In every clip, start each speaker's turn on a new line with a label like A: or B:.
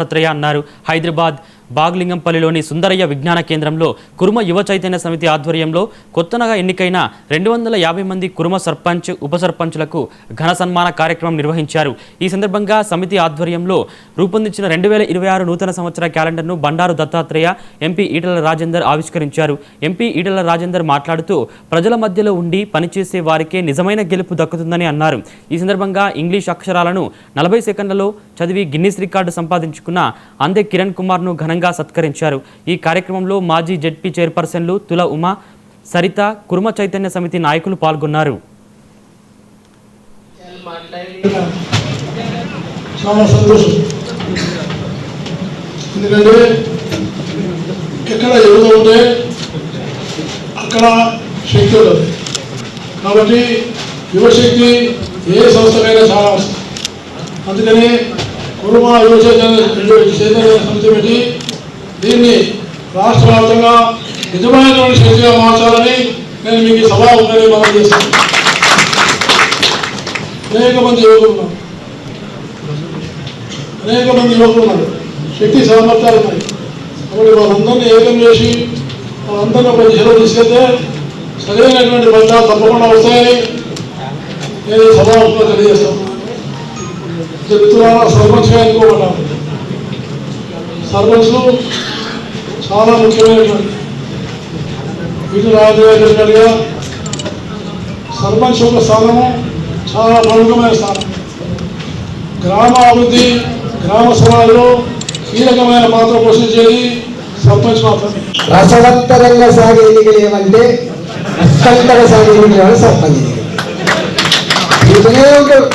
A: దత్తాత్రేయ అన్నారు. హైదరాబాద్ బాగ్లింగంపల్లిలోని సుందరయ్య విజ్ఞాన కేంద్రంలో కురుమ యువ చైతన్య సమితి ఆధ్వర్యంలో కొత్తగా ఎన్నికైన 250 మంది కురుమ సర్పంచ్ ఉప సర్పంచులకు ఘన సన్మాన కార్యక్రమం నిర్వహించారు. ఈ సందర్భంగా సమితి ఆధ్వర్యంలో రూపొందించిన 2026 నూతన సంవత్సర క్యాలెండర్ను బండారు దత్తాత్రేయ ఎంపీ ఈటల రాజేందర్ ఆవిష్కరించారు. ఎంపీ ఈటల రాజేందర్ మాట్లాడుతూ ప్రజల మధ్యలో ఉండి పనిచేసే వారికే నిజమైన గెలుపు దక్కుతుందని అన్నారు. ఈ సందర్భంగా ఇంగ్లీష్ అక్షరాలను 40 సెకండ్లలో చదివి గిన్నిస్ రికార్డు సంపాదించుకున్న అందే కిరణ్ కుమార్ను ఘనంగా సత్కరించారు. ఈ కార్యక్రమంలో మాజీ జెడ్పీ చైర్పర్సన్లు తుల ఉమా, సరిత, కురుమ చైతన్య సమితి నాయకులు పాల్గొన్నారు.
B: చాలా సంతోషం. ఎందుకంటే ఎక్కడ యువత ఉంటే అక్కడ శక్తి ఉంటుంది. కాబట్టి యువశక్తి ఏ సంస్థకైనా చాలా అవసరం. అందుకని కురుమ యువ చైతన్య సమితి పెట్టి దీన్ని రాష్ట్ర వ్యాప్తంగా నిజమైనటువంటి శక్తిగా మార్చాలని నేను మీకు సభాముఖంగా మనం చేస్తాను. అనేక మంది యువకులు ఉన్నారు, శక్తి సామర్థ్యాలు ఉన్నాయి. కాబట్టి వాళ్ళందరినీ ఏకం చేసి వాళ్ళందరినీ ఒక దిశలో తీసుకెళ్తే సరైనటువంటి ఫలితాలు తప్పకుండా వస్తాయని నేను సభాముఖంగా తెలియజేస్తాను. చెప్తున్నా సర్పంచ్గా ఎన్నుకోబడ్డాను. సర్పంచ్లు చాలా ముఖ్యమైనటువంటి ఇటు రాజకీయ సర్పంచ్ యొక్క స్థానము చాలా ప్రముఖమైన స్థానం. గ్రామ అభివృద్ధి, గ్రామ సభలో కీలకమైన పాత్ర పోషించేది సర్పంచ్ మాత్రమే.
C: రసవత్తరంగా సాగే ఎన్నికలు ఏమంటే ఉత్కంఠగా సాగే ఎన్నికలు సర్పంచ్ ఎన్నికలు.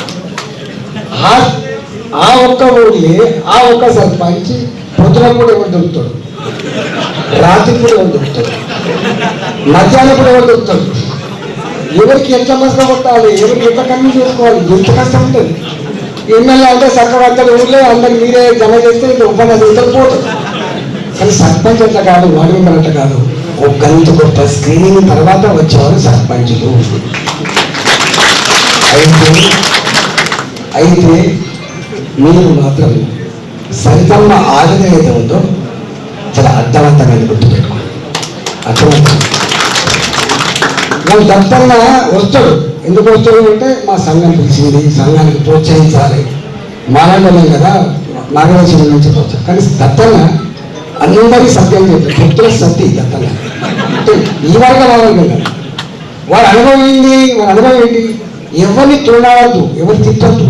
C: ఆ ఒక్క ఊళ్ళే ఆ ఒక్క సర్పంచ్ పొద్దున కూడా ఎవరు దొరుకుతాడు, రాత్రి కూడా ఎవరు దొరుకుతాడు, మధ్యాహ్నం కూడా ఎవరు దొరుకుతాడు. ఎవరికి ఎంత కష్టం కొట్టాలి, ఎవరికి ఎంత కన్ను చేసుకోవాలి, ఎంత కష్టం ఉంటుంది. ఎమ్మెల్యే అంటే సర్కవంతలు ఊళ్ళో అందరు మీరే జమ చేస్తే ఇంకా ఉపన్యాసం ఇద్దరు పోతారు. కానీ సర్పంచ్ అట్లా కాదు, వార్డు మెంబర్ అట్లా కాదు. ఒక గంట గొప్ప స్క్రీనింగ్ తర్వాత వచ్చేవారు సర్పంచులు. అయితే మీరు మాత్రం సరితమ్మ ఆదరణ ఏదో ఉందో చాలా అర్థవంతంగా గుర్తుపెట్టుకోండి. అర్థవంతం దత్తన్న వస్తాడు. ఎందుకు వస్తాడు అంటే మా సంఘం పిలిచింది, సంఘానికి ప్రోత్సహించాలి, మానవులం కదా, నాగరాజు నుంచి ప్రోత్సహం. కానీ దత్తన్న అందరికీ సత్యం చెప్పారు. భక్తుల సత్తి దత్తన్న అంటే ఈ వర్గం రావాలి కదా. వాడు అనుభవం ఏంటి, ఎవరిని తోడవద్దు, ఎవరు తిట్టద్దు.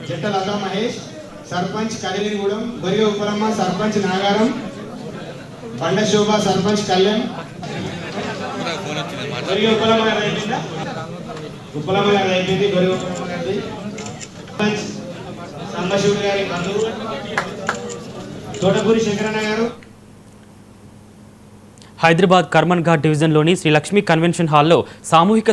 D: జట్ట లతా మహేష్, సర్పంచ్ కలిగిరిగూడెం, బొరిగ ఉప్పలమ్మ సర్పంచ్ నాగారం, బండ శోభ సర్పంచ్ కళ్యాణ్, బొరిగ ఉప్పలమ్మ గారు అయిపోయిందా? ఉప్పలమ్మ గారు అయిపోయింది. బొరిగ ఉప్పలమ్మ గారి సర్పంచ్ సంబశివుడు గారి బంధువు తోటపూరి శంకరన్న గారు.
A: హైదరాబాద్ కర్మన్ ఘాట్ డివిజన్లోని శ్రీ లక్ష్మీ కన్వెన్షన్ హాల్లో సామూహిక